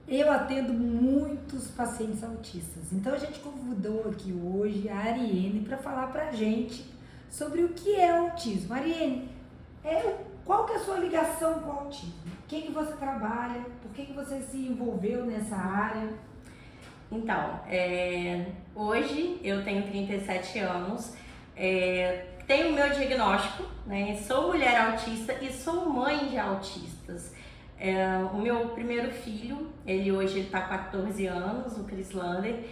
Eu atendo muitos pacientes autistas, então a gente convidou aqui hoje a Ariene para falar pra gente sobre o que é autismo. Ariene, qual que é a sua ligação com o autismo? O que você trabalha? Por que você se envolveu nessa área? Então, hoje eu tenho 37 anos, tenho o meu diagnóstico, né? Sou mulher autista e sou mãe de autistas. O meu primeiro filho, hoje ele tá com 14 anos, o Chris Lander.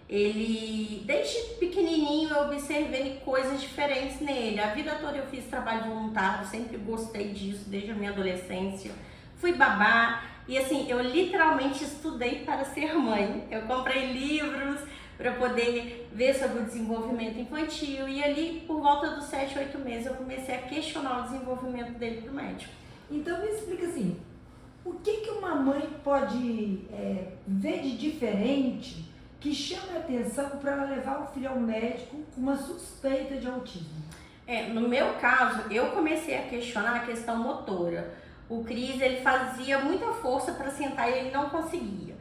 Ele, desde pequenininho, eu observei coisas diferentes nele. A vida toda eu fiz trabalho voluntário, sempre gostei disso, desde a minha adolescência. Fui babá e assim, eu literalmente estudei para ser mãe. Eu comprei livros para poder ver sobre o desenvolvimento infantil e ali, por volta dos 7, 8 meses, eu comecei a questionar o desenvolvimento dele pro médico. Então me explica assim, o que uma mãe pode ver de diferente que chame a atenção para levar o filho ao médico com uma suspeita de autismo? No meu caso, eu comecei a questionar a questão motora. O Cris, ele fazia muita força para sentar e ele não conseguia.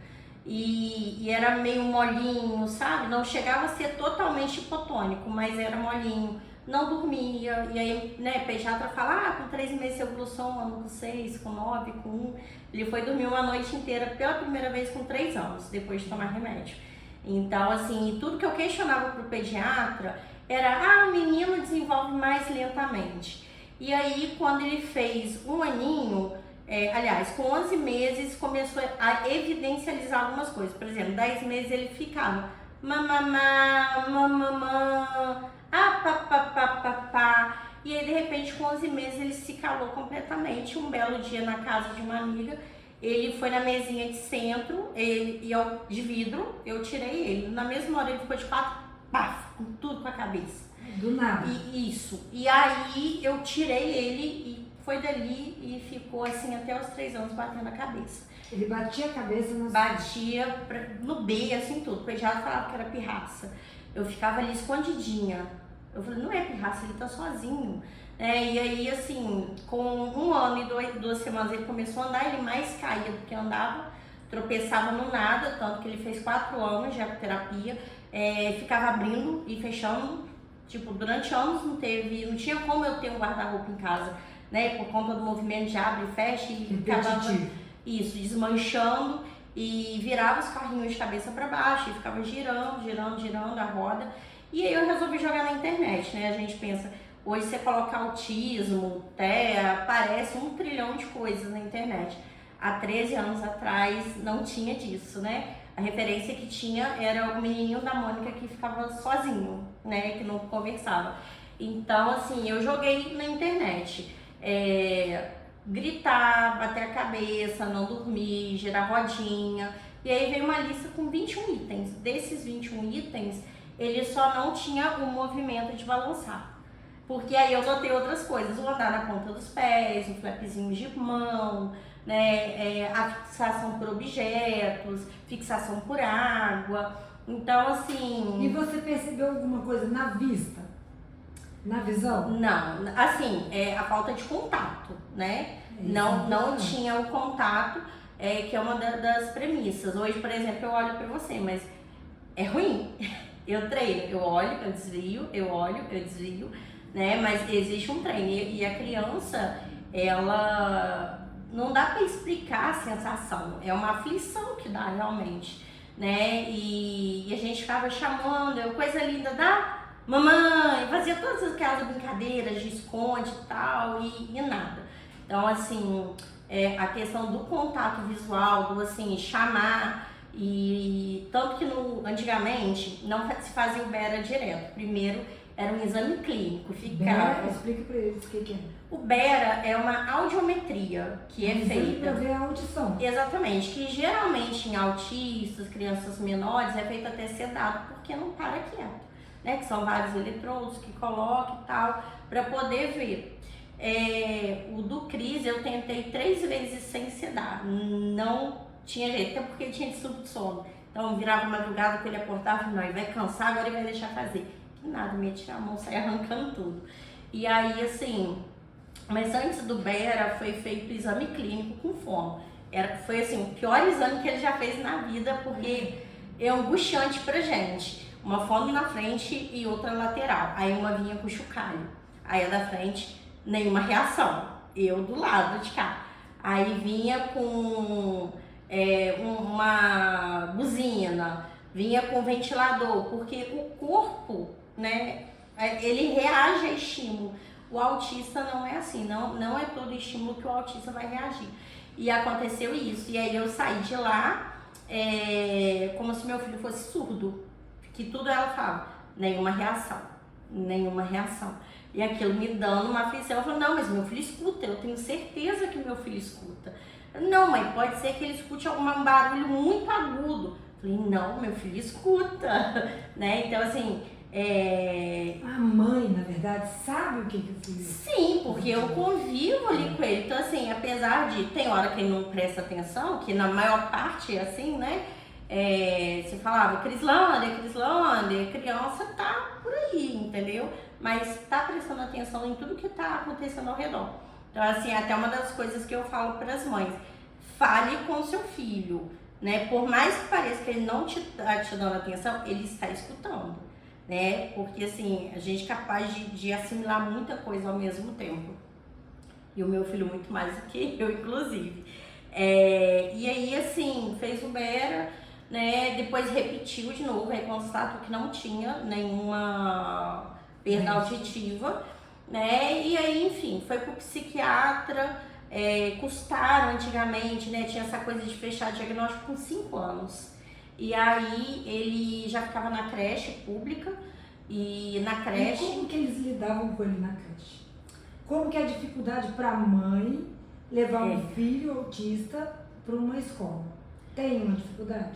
E era meio molinho, sabe? Não chegava a ser totalmente hipotônico, mas era molinho. Não dormia, e aí, né, pediatra fala, com 3 meses eu com sono, com 6, com 9, com 1. Ele foi dormir uma noite inteira pela primeira vez com 3 anos, depois de tomar remédio. Então, assim, tudo que eu questionava pro pediatra era, o menino desenvolve mais lentamente. E aí, quando ele fez 1 aninho, com 11 meses, começou a evidencializar algumas coisas. Por exemplo, 10 meses ele ficava mamamá, mamamã, papapá. E aí, de repente, com 11 meses, ele se calou completamente. Um belo dia, na casa de uma amiga, ele foi na mesinha de centro, de vidro, eu tirei ele. Na mesma hora, ele ficou de 4, com tudo com a cabeça. Do nada. Isso. E aí, eu tirei ele e foi dali e ficou assim até os 3 anos batendo a cabeça. Ele batia a cabeça no B, assim, tudo. O pediatra falava que era pirraça. Eu ficava ali escondidinha. Eu falei, não é pirraça, ele tá sozinho. E aí, assim, com 1 ano e 2 semanas ele começou a andar, ele mais caía do que andava, tropeçava no nada, tanto que ele fez 4 anos de ecoterapia, ficava abrindo e fechando, tipo, durante anos não tinha como eu ter um guarda-roupa em casa, né, por conta do movimento de abre e fecha e ficava desmanchando e virava os carrinhos de cabeça para baixo e ficava girando a roda. E aí eu resolvi jogar na internet, né, a gente pensa, hoje você coloca autismo, aparece 1 trilhão de coisas na internet. Há 13 anos atrás não tinha disso, né? A referência que tinha era o menininho da Mônica que ficava sozinho, né? Que não conversava. Então, assim, eu joguei na internet. Gritar, bater a cabeça, não dormir, girar rodinha. E aí veio uma lista com 21 itens. Desses 21 itens, ele só não tinha o movimento de balançar. Porque aí eu notei outras coisas, o andar na ponta dos pés, o flapzinho de mão, né, a fixação por objetos, fixação por água. Então, assim... E você percebeu alguma coisa na vista? Na visão? Não, assim, a falta de contato, né? Não tinha o contato, que é uma das premissas. Hoje, por exemplo, eu olho pra você, mas é ruim. Eu treino, eu olho, eu desvio, eu olho, eu desvio, né? Mas existe um treino e a criança, ela não dá para explicar a sensação, é uma aflição que dá realmente, né? E a gente ficava chamando, coisa linda da mamãe, fazia todas aquelas brincadeiras de esconde e tal e nada. Então, assim, a questão do contato visual, do assim, chamar. E tanto que antigamente não se fazia o BERA direto. Primeiro era um exame clínico. BERA, explica pra eles o que é. O BERA é uma audiometria que é feita para ver a audição. Exatamente, que geralmente em autistas, crianças menores, é feito até sedado, porque não para quieto, né? Que são vários eletrodos que colocam e tal, para poder ver. O do Cris eu tentei 3 vezes sem sedar, não tinha jeito, até porque ele tinha distúrbio de sono. Então virava madrugada que ele acordava e não, ele vai cansar, agora ele vai deixar fazer. Que nada, me ia tirar a mão, sair arrancando tudo. E aí, assim, mas antes do BERA foi feito o exame clínico com fono. Foi assim, o pior exame que ele já fez na vida, porque é angustiante pra gente. Uma fono na frente e outra lateral. Aí uma vinha com chocalho. Aí a da frente, nenhuma reação. Eu do lado de cá. Aí vinha com uma buzina, vinha com ventilador, porque o corpo, né, ele reage a estímulo. O autista não é assim, não é todo estímulo que o autista vai reagir. E aconteceu isso. E aí eu saí de lá como se meu filho fosse surdo. Que tudo ela falava, nenhuma reação, nenhuma reação. E aquilo me dando uma aflição. Eu falei, não, mas meu filho escuta, eu tenho certeza que meu filho escuta. Não, mãe, pode ser que ele escute algum barulho muito agudo. Eu falei, não, meu filho escuta, né? Então, assim... A mãe, na verdade, sabe o que o filho... Sim, porque eu convivo ali com ele. Então, assim, apesar de... Tem hora que ele não presta atenção, que na maior parte é assim, né? Você falava, Crislândia, criança tá por aí, entendeu? Mas tá prestando atenção em tudo que tá acontecendo ao redor. Então, assim, até uma das coisas que eu falo para as mães, fale com o seu filho, né? Por mais que pareça que ele não tá te dando atenção, ele está escutando, né? Porque, assim, a gente é capaz de assimilar muita coisa ao mesmo tempo. E o meu filho muito mais do que eu, inclusive. E aí, assim, fez o Bera, né? Depois repetiu de novo, aí constatou que não tinha nenhuma perda auditiva, né? E aí, enfim, foi pro psiquiatra, custaram antigamente, né? Tinha essa coisa de fechar diagnóstico com 5 anos. E aí ele já ficava na creche pública e na creche... E como que eles lidavam com ele na creche? Como que é a dificuldade para a mãe levar um filho autista para uma escola? Tem uma dificuldade?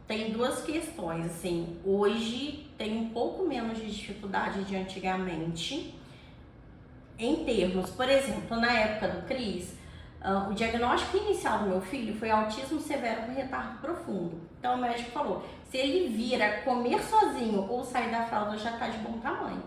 Tem duas questões, assim, hoje tem um pouco menos de dificuldade de antigamente, em termos, por exemplo, na época do Cris, o diagnóstico inicial do meu filho foi autismo severo com retardo profundo. Então o médico falou, se ele vir a comer sozinho ou sair da fralda já está de bom tamanho,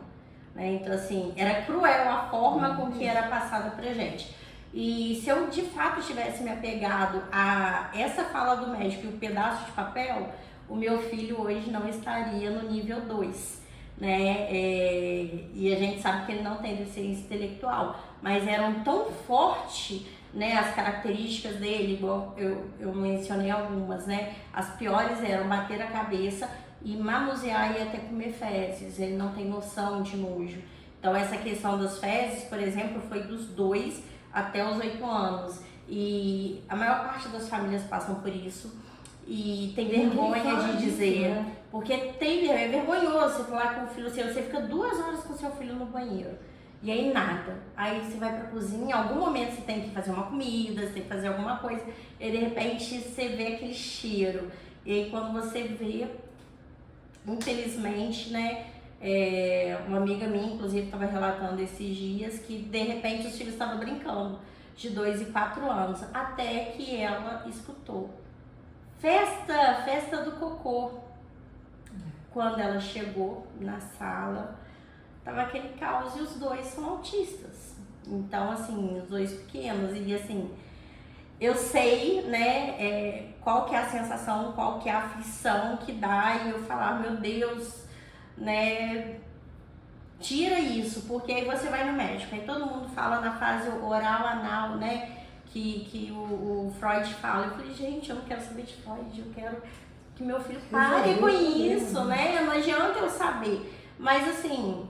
né? Então assim, era cruel a forma com que era passada pra gente. E se eu de fato tivesse me apegado a essa fala do médico e o pedaço de papel, o meu filho hoje não estaria no nível 2, né? E a gente sabe que ele não tem deficiência intelectual, mas eram tão fortes, né, as características dele, igual eu mencionei algumas, né? As piores eram bater a cabeça e manusear e até comer fezes, ele não tem noção de nojo. Então essa questão das fezes, por exemplo, foi dos 2 até os 8 anos. E a maior parte das famílias passam por isso. E tem vergonha de dizer. Né? Porque é vergonhoso você falar com o filho seu, você fica 2 horas com o seu filho no banheiro. E aí nada. Aí você vai pra cozinha, em algum momento você tem que fazer uma comida, você tem que fazer alguma coisa. E de repente você vê aquele cheiro. E aí quando você vê, infelizmente, né? Uma amiga minha, inclusive, estava relatando esses dias que de repente os filhos estavam brincando de 2 e 4 anos, até que ela escutou festa do cocô. Quando ela chegou na sala, tava aquele caos e os 2 são autistas. Então, assim, os 2 pequenos, e assim, eu sei, né, qual que é a sensação, qual que é a aflição que dá, e eu falar, meu Deus, né, tira isso, porque aí você vai no médico, aí todo mundo fala na fase oral, anal, né, que o Freud fala. Eu falei, gente, eu não quero saber de Freud, eu quero que meu filho pare com isso, né, não adianta eu saber, mas assim,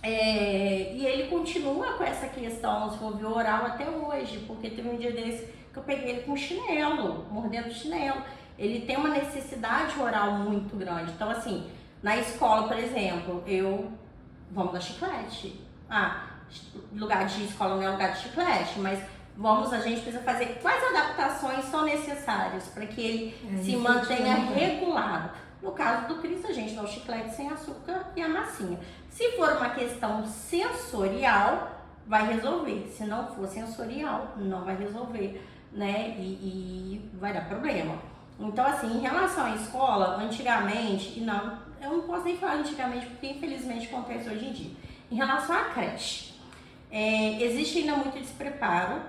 e ele continua com essa questão, se for ver oral até hoje, porque teve um dia desse que eu peguei ele com chinelo, mordendo chinelo, ele tem uma necessidade oral muito grande, então assim, na escola, por exemplo, vamos dar chiclete. Lugar de escola não é lugar de chiclete, mas a gente precisa fazer quais adaptações são necessárias para que ele se mantenha regulado. No caso do Cris, a gente dá o chiclete sem açúcar e a massinha. Se for uma questão sensorial, vai resolver. Se não for sensorial, não vai resolver, né? E vai dar problema. Então, assim, em relação à escola, antigamente, eu não posso nem falar antigamente, porque infelizmente acontece hoje em dia. Em relação à creche, existe ainda muito despreparo,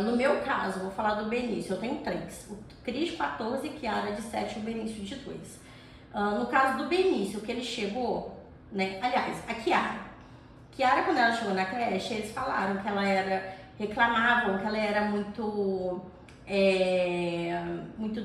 No meu caso, vou falar do Benício, eu tenho 3. O Cris, 14, Kiara, de 7 e o Benício, de 2. No caso do Benício, que ele chegou, né? Aliás, a Kiara, quando ela chegou na creche, eles falaram que ela reclamavam que ela era muito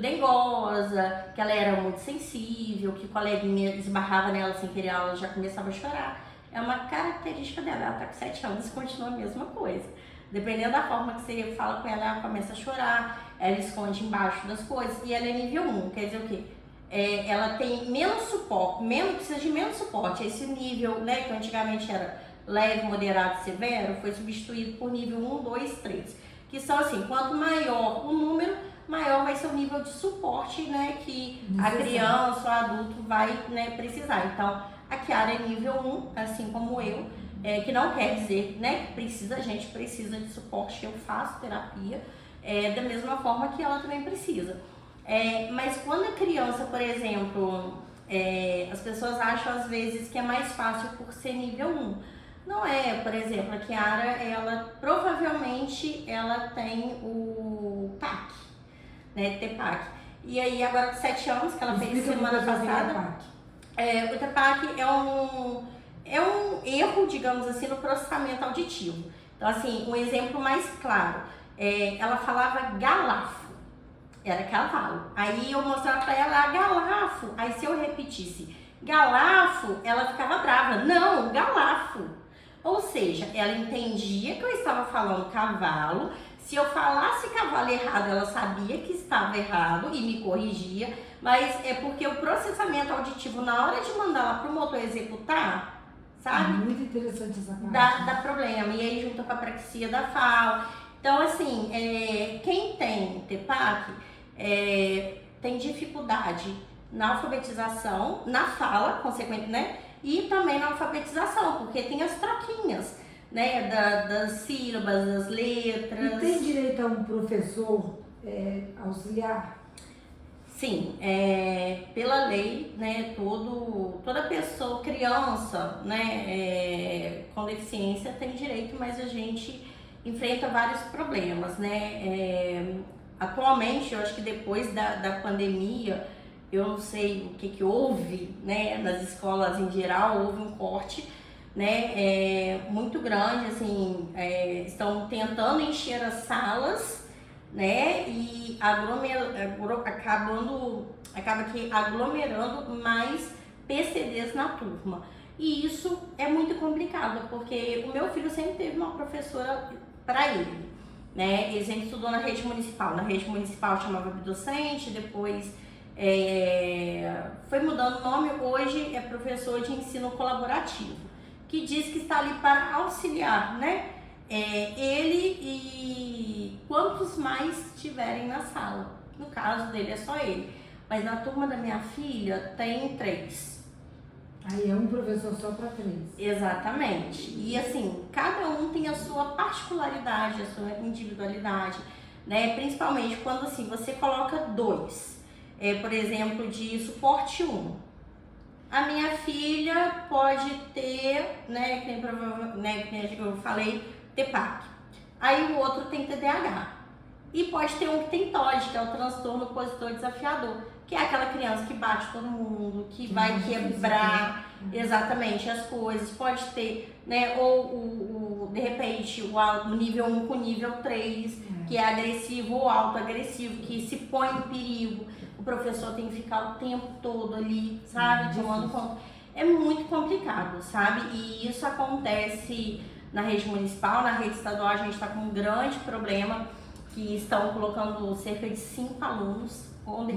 dengosa, que ela era muito sensível, que o coleguinha esbarrava nela sem querer, ela já começava a chorar. É uma característica dela, ela tá com 7 anos e continua a mesma coisa. Dependendo da forma que você fala com ela, ela começa a chorar, ela esconde embaixo das coisas, e ela é nível 1, quer dizer o quê? Ela tem menos suporte, precisa de menos suporte. Esse nível, né, que antigamente era leve, moderado e severo, foi substituído por nível 1, 2, 3. Que são assim, quanto maior o número, maior vai ser o nível de suporte, né, que a criança ou adulto vai, né, precisar. Então, a Kiara é nível 1, assim como eu, que não quer dizer, né, que a gente precisa de suporte, eu faço terapia, da mesma forma que ela também precisa. Mas quando a criança, por exemplo, as pessoas acham às vezes que é mais fácil por ser nível 1. Não é, por exemplo, a Kiara, ela provavelmente ela tem o TAC, né, TPAC. E aí agora com 7 anos, que ela fez semana passada, o TPAC é um erro, digamos assim, no processamento auditivo. Então assim, um exemplo mais claro, ela falava galafo, era cavalo. Aí eu mostrava pra ela galafo, aí se eu repetisse galafo, ela ficava brava. Não, galafo. Ou seja, ela entendia que eu estava falando cavalo. Se eu falasse cavalo errado, ela sabia que estava errado e me corrigia. Mas é porque o processamento auditivo, na hora de mandar lá para o motor executar, sabe? Muito interessante essa parte. Dá problema. E aí junto com a praxia da fala. Então, assim, quem tem TPAC tem dificuldade na alfabetização, na fala, consequente, né? E também na alfabetização, porque tem as troquinhas, né, das sílabas, das letras. E tem direito a um professor auxiliar? Sim, pela lei, né, toda pessoa, criança, né, com deficiência tem direito, mas a gente enfrenta vários problemas, né. Atualmente, eu acho que depois da pandemia, eu não sei o que houve, né, nas escolas em geral, houve um corte, né, muito grande, assim, estão tentando encher as salas, né, e acaba que aglomerando mais PCDs na turma. E isso é muito complicado, porque o meu filho sempre teve uma professora para ele, né, ele sempre estudou na rede municipal chamava Bidocente, depois foi mudando o nome, hoje é professor de ensino colaborativo, que diz que está ali para auxiliar, né? Ele e quantos mais tiverem na sala. No caso dele é só ele, mas na turma da minha filha tem 3. Aí é um professor só para 3. Exatamente. E assim, cada um tem a sua particularidade, a sua individualidade, né? Principalmente quando assim, você coloca 2. Por exemplo, de suporte 1. A minha filha pode ter, né, que eu falei, TPAC. Aí o outro tem TDAH. E pode ter um que tem TOD, que é o transtorno opositor desafiador, que é aquela criança que bate todo mundo, que vai quebrar exatamente as coisas. Pode ter, né, ou de repente o nível 1 com nível 3, que é agressivo ou autoagressivo, que se põe em perigo. O professor tem que ficar o tempo todo ali, sabe, tomando conta. É muito complicado, sabe? E isso acontece na rede municipal, na rede estadual a gente está com um grande problema, que estão colocando cerca de 5 alunos.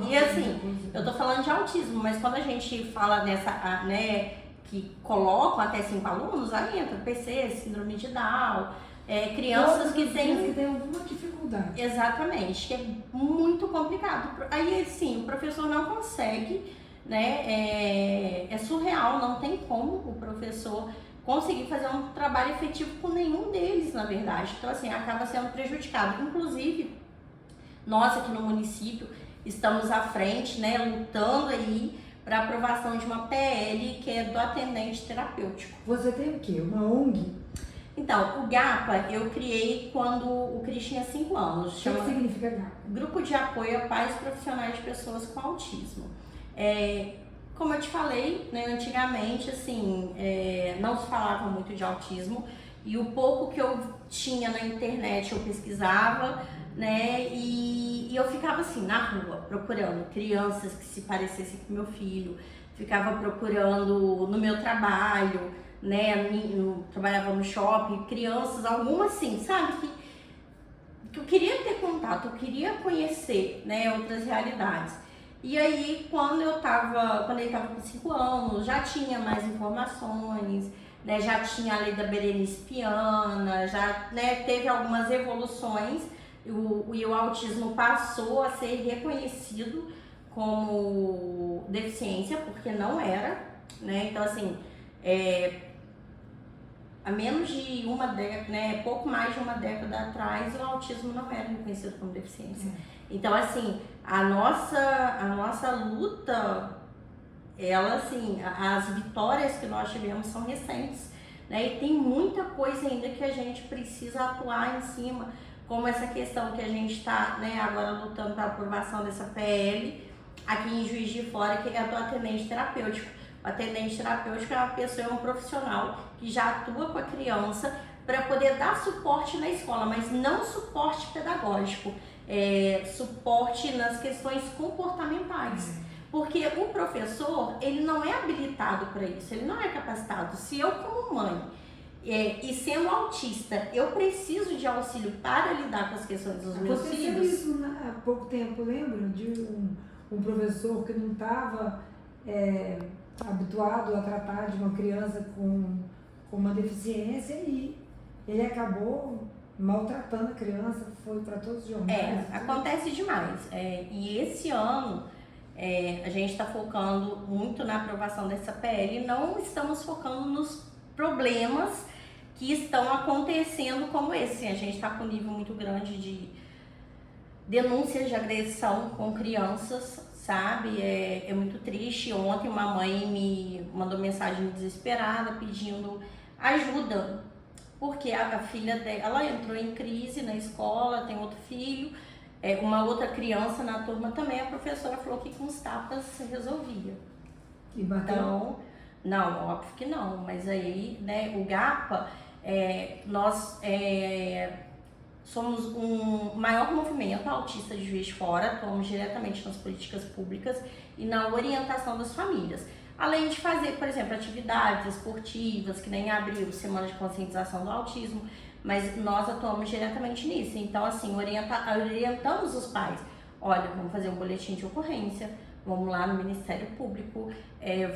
E assim, eu tô falando de autismo, mas quando a gente fala nessa, né, que colocam até 5 alunos, aí entra PC, síndrome de Down, crianças que têm alguma dificuldade. Exatamente, que é muito complicado. Aí, sim, o professor não consegue, né? É surreal, não tem como o professor conseguir fazer um trabalho efetivo com nenhum deles, na verdade. Então, assim, acaba sendo prejudicado. Inclusive, nós aqui no município estamos à frente, né, lutando aí para aprovação de uma PL que é do atendente terapêutico. Você tem o quê? Uma ONG? Então, o GAPA eu criei quando o Cris tinha 5 anos. O que significa GAPA? Grupo de Apoio a Pais Profissionais de Pessoas com Autismo. Como eu te falei, né, antigamente, assim, não se falava muito de autismo, e o pouco que eu tinha na internet eu pesquisava, né, e eu ficava assim, na rua, procurando crianças que se parecessem com meu filho, ficava procurando no meu trabalho, né, trabalhava no shopping, crianças, algumas assim, sabe, que eu queria ter contato, eu queria conhecer, né, outras realidades. E aí, quando ele estava com 5 anos, já tinha mais informações, né, já tinha a lei da Berenice Piana, já, né, teve algumas evoluções, e o autismo passou a ser reconhecido como deficiência, porque não era, né, então assim, há menos de uma década, né, pouco mais de uma década atrás, o autismo não era reconhecido como deficiência. Então, assim, a nossa luta, ela, assim, as vitórias que nós tivemos são recentes, né, e tem muita coisa ainda que a gente precisa atuar em cima, como essa questão que a gente está, né, agora lutando para a aprovação dessa PL aqui em Juiz de Fora, que é do atendente terapêutico. O atendente terapêutico é uma pessoa, é um profissional que já atua com a criança para poder dar suporte na escola, mas não suporte pedagógico, suporte nas questões comportamentais. Porque o professor, ele não é habilitado para isso, ele não é capacitado. Se eu, como mãe, e sendo autista, eu preciso de auxílio para lidar com as questões dos meus filhos. Aconteceu isso há pouco tempo, lembra? De um professor que não estava habituado a tratar de uma criança com uma deficiência e ele acabou maltratando a criança, foi para todos os jornais. Acontece demais. E esse ano a gente está focando muito na aprovação dessa PL e não estamos focando nos problemas que estão acontecendo como esse. A gente está com um nível muito grande de denúncias de agressão com crianças, sabe? É muito triste. Ontem uma mãe me mandou mensagem desesperada pedindo ajuda, porque a filha dela entrou em crise na escola, tem outro filho, uma outra criança na turma também, a professora falou que com os tapas resolvia. E bateu? Então, não, óbvio que não, mas aí, né, o GAPA, nós somos um maior movimento autista de Juiz de Fora, atuamos diretamente nas políticas públicas e na orientação das famílias. Além de fazer, por exemplo, atividades esportivas, que nem abril, Semana de Conscientização do Autismo, mas nós atuamos diretamente nisso. Então, assim, orientamos os pais. Olha, vamos fazer um boletim de ocorrência, vamos lá no Ministério Público,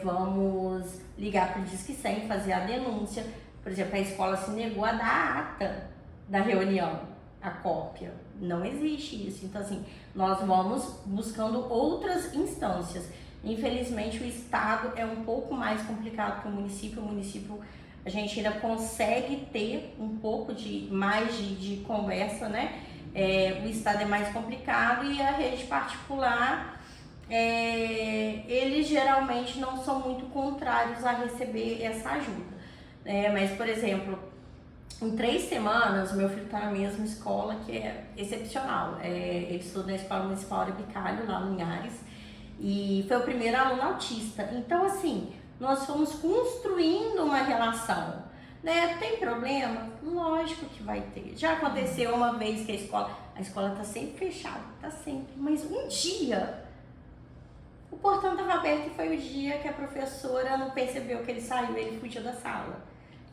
vamos ligar para o Disque 100, fazer a denúncia. Por exemplo, a escola se negou a dar a ata da reunião, a cópia. Não existe isso. Então, assim, nós vamos buscando outras instâncias. Infelizmente, o estado é um pouco mais complicado que o município. O município, a gente ainda consegue ter um pouco mais de conversa, né? O estado é mais complicado e a rede particular, eles geralmente não são muito contrários a receber essa ajuda. Mas, por exemplo, em 3 semanas, meu filho está na mesma escola, que é excepcional. Ele estuda na Escola Municipal Arabicalho, lá no Linhares, e foi o primeiro aluno autista. Então, assim, nós fomos construindo uma relação, né? Tem problema? Lógico que vai ter. Já aconteceu uma vez que a escola está sempre fechada, está sempre, mas um dia o portão estava aberto e foi o dia que a professora não percebeu que ele saiu, ele fugiu da sala.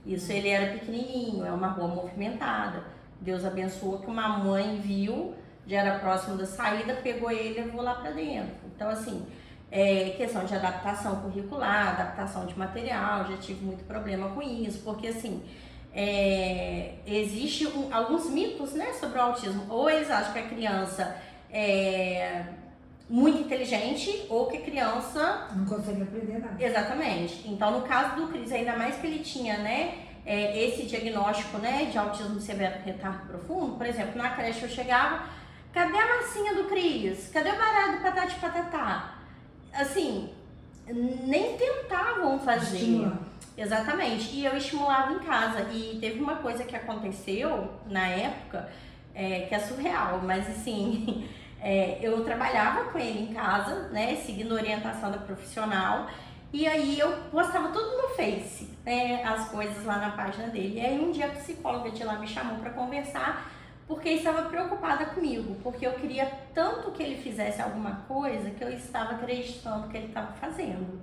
Isso, ele era pequenininho, é uma rua movimentada. Deus abençoou que uma mãe viu, já era próximo da saída, pegou ele e levou lá para dentro. Então, assim, questão de adaptação curricular, adaptação de material, já tive muito problema com isso, porque, assim, existe alguns mitos, né, sobre o autismo. Ou eles acham que a criança é muito inteligente, ou que a criança não consegue aprender nada. Exatamente. Então, no caso do Cris, ainda mais que ele tinha, né, esse diagnóstico, né, de autismo severo com retardo profundo. Por exemplo, na creche eu chegava, cadê a massinha do Cris? Cadê o baralho do patati patatá? Assim, nem tentavam fazer. Exatamente. E eu estimulava em casa. E teve uma coisa que aconteceu na época, que é surreal, mas assim, eu trabalhava com ele em casa, né, seguindo a orientação da profissional, e aí eu postava tudo no Face, né, as coisas lá na página dele. E aí um dia a psicóloga de lá me chamou para conversar, porque estava preocupada comigo, porque eu queria tanto que ele fizesse alguma coisa que eu estava acreditando que ele estava fazendo.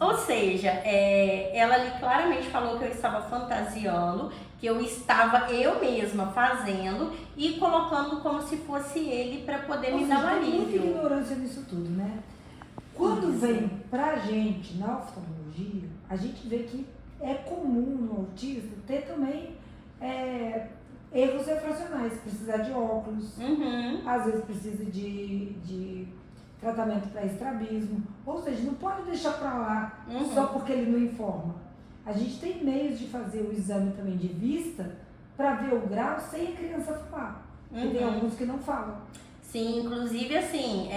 Ou seja, ela ali claramente falou que eu estava fantasiando, que eu estava eu mesma fazendo e colocando como se fosse ele para poder me dar um Tem muita alívio. ignorância nisso tudo, né? Quando vem pra gente na oftalmologia, a gente vê que é comum no autista ter também erros refracionais, precisar de óculos, às vezes precisa de tratamento para estrabismo, ou seja, não pode deixar para lá só porque ele não informa. A gente tem meios de fazer o exame também de vista para ver o grau sem a criança falar, porque tem alguns que não falam. Sim, inclusive assim,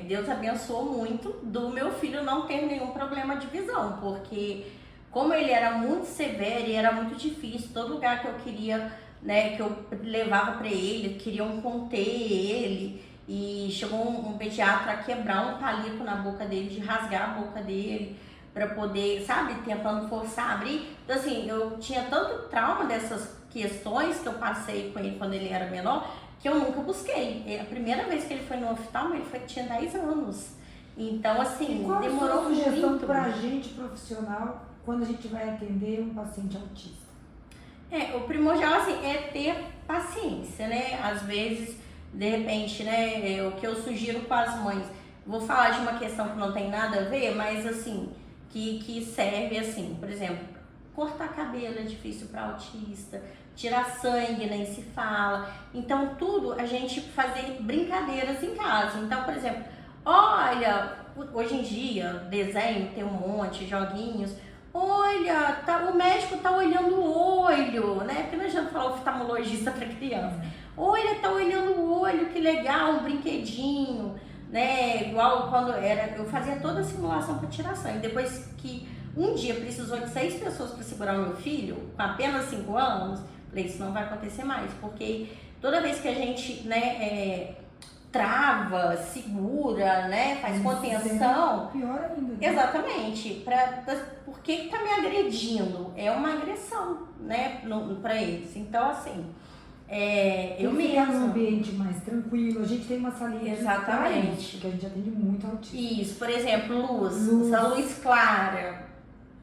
Deus abençoou muito do meu filho não ter nenhum problema de visão, porque como ele era muito severo e era muito difícil, todo lugar que eu queria, né, que eu levava para ele, queriam conter ele, e chegou um pediatra a quebrar um palito na boca dele, de rasgar a boca dele, para poder, sabe, tentando forçar a abrir. Então assim, eu tinha tanto trauma dessas questões que eu passei com ele quando ele era menor, que eu nunca busquei. A primeira vez que ele foi no oftalmo, ele tinha 10 anos. Então assim, demorou muito. Qual a sugestão pra gente profissional quando a gente vai atender um paciente autista? O primordial assim, é ter paciência, né? Às vezes, de repente, né, o que eu sugiro com as mães, vou falar de uma questão que não tem nada a ver, mas assim, que serve assim, por exemplo, cortar cabelo é difícil para autista, tirar sangue nem se fala. Então tudo a gente fazer brincadeiras em casa. Então, por exemplo, olha, hoje em dia, desenho tem um monte, joguinhos. Olha, o médico tá olhando o olho, né? Porque não adianta falar oftalmologista para criança. Olha, tá olhando o olho, que legal, um brinquedinho, né? Igual quando eu fazia toda a simulação para tirar sangue. Depois que um dia precisou de 6 pessoas para segurar o meu filho, com apenas 5 anos, falei, isso não vai acontecer mais, porque toda vez que a gente, né, trava, segura, né, faz contenção, pior ainda, né? Exatamente, por que tá me agredindo? É uma agressão, né, para eles. Então, assim, eu mesma. Num ambiente mais tranquilo, a gente tem uma salinha. Exatamente. Que a gente atende muito autista. Isso, por exemplo, essa luz clara,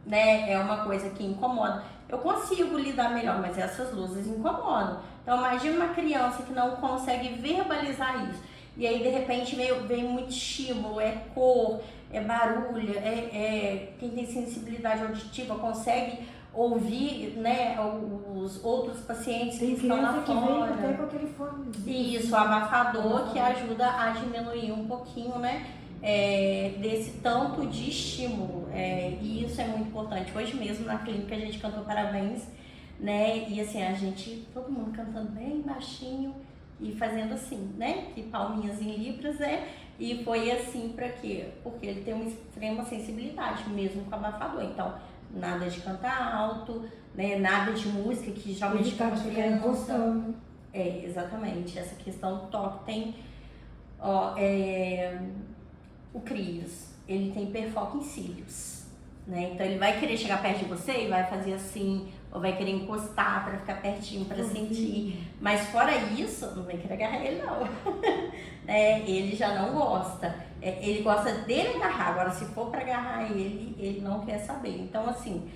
né, é uma coisa que incomoda. Eu consigo lidar melhor, mas essas luzes incomodam. Então, imagina uma criança que não consegue verbalizar isso. E aí, de repente, vem muito estímulo, cor, barulho, quem tem sensibilidade auditiva consegue ouvir, né, os outros pacientes que estão lá que vem fora. até com aquele fonezinho. Isso, o abafador que ajuda a diminuir um pouquinho, né, desse tanto de estímulo. E isso é muito importante. Hoje mesmo na clínica a gente cantou parabéns, né, e assim, todo mundo cantando bem baixinho e fazendo assim, né, que palminhas em libras, e foi assim pra quê? Porque ele tem uma extrema sensibilidade, mesmo com abafador. Então, nada de cantar alto, né, nada de música que geralmente ficar encostando. Exatamente, essa questão do toque tem, o Cris, ele tem hiperfoco em cílios, né, então ele vai querer chegar perto de você e vai fazer assim, ou vai querer encostar para ficar pertinho, para sentir, mas fora isso, não vai querer agarrar ele não, ele já não gosta, ele gosta dele agarrar, agora se for para agarrar ele não quer saber. Então assim,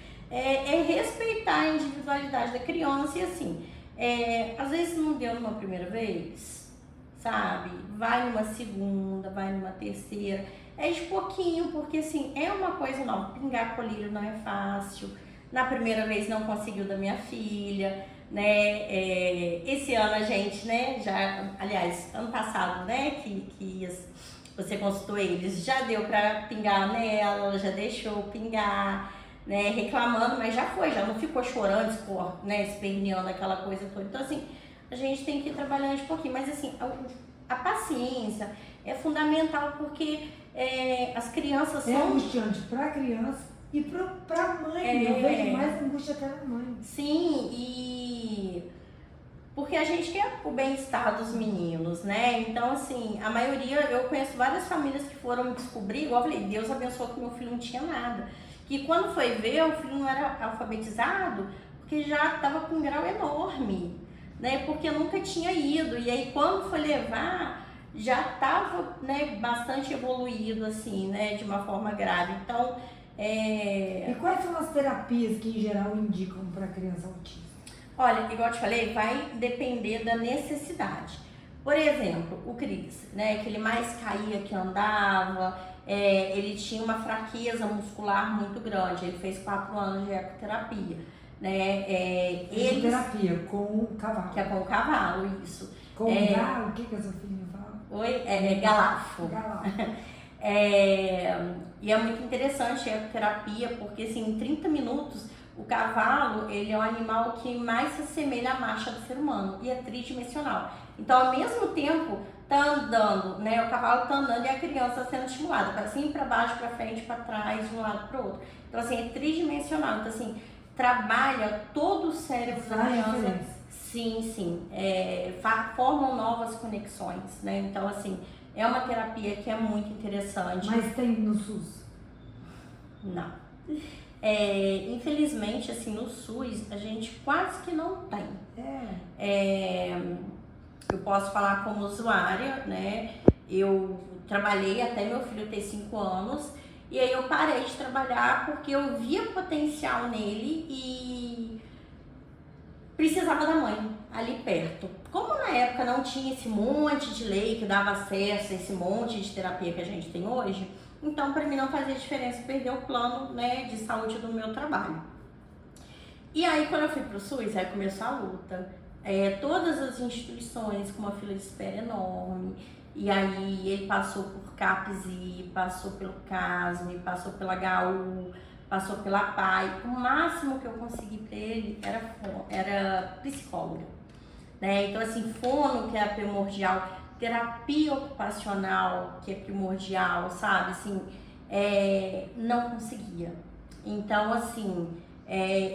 respeitar a individualidade da criança e assim, às vezes não deu numa primeira vez, sabe, vai numa segunda, vai numa terceira, de pouquinho, porque assim, é uma coisa nova, pingar colírio não é fácil. Na primeira vez não conseguiu da minha filha, né? Esse ano a gente, né? Aliás, ano passado, né? Que você consultou eles, já deu pra pingar nela, ela já deixou pingar, né? Reclamando, mas já não ficou chorando, né? Esperneando aquela coisa toda. Então, assim, a gente tem que ir trabalhando de pouquinho, mas assim, a paciência é fundamental porque as crianças são. É angustiante pra criança E pra mãe, eu vejo mais angústia até na mãe. Sim, e porque a gente quer o bem-estar dos meninos, né? Então, assim, a maioria, eu conheço várias famílias que foram me descobrir, igual eu falei, Deus abençoou que meu filho não tinha nada. Que quando foi ver, o filho não era alfabetizado, porque já estava com um grau enorme, né? Porque nunca tinha ido. E aí, quando foi levar, já estava, né, bastante evoluído, assim, né? De uma forma grave. Então, E quais são as terapias que, em geral, indicam para criança autista? olha, igual eu te falei, vai depender da necessidade. Por exemplo, o Cris, né, que ele mais caía que andava, ele tinha uma fraqueza muscular muito grande, ele fez 4 anos de ecoterapia, né, Ecoterapia com o cavalo. que é com o cavalo, isso. Com o galo, o que a sua filha fala? Oi? Galafo. Galafo. E é muito interessante a ecoterapia, porque assim, em 30 minutos, o cavalo, ele é o animal que mais se assemelha à marcha do ser humano e é tridimensional. Então, ao mesmo tempo, tá andando, né? O cavalo tá andando e a criança tá sendo estimulada para cima, para baixo, para frente, para trás, de um lado para o outro. Então, assim, é tridimensional. Então, assim, trabalha todo o cérebro da criança. Sim. Formam novas conexões, né? Então, assim, é uma terapia que é muito interessante. Mas tem no SUS? Não. Infelizmente, assim, no SUS, a gente quase que não tem. Eu posso falar como usuária, né? Eu trabalhei até meu filho ter 5 anos e aí eu parei de trabalhar porque eu via potencial nele e precisava da mãe ali perto. Como na época não tinha esse monte de lei que dava acesso a esse monte de terapia que a gente tem hoje, então para mim não fazia diferença perder o plano, né, de saúde do meu trabalho. E aí quando eu fui pro SUS, aí começou a luta. Todas as instituições com uma fila de espera enorme, e aí ele passou por CAPSI, passou pelo CASME, passou pela HU, passou pela PAI. O máximo que eu consegui para ele era psicóloga, né? Então assim, fono, que é primordial, terapia ocupacional, que é primordial, sabe? Assim, não conseguia. Então assim,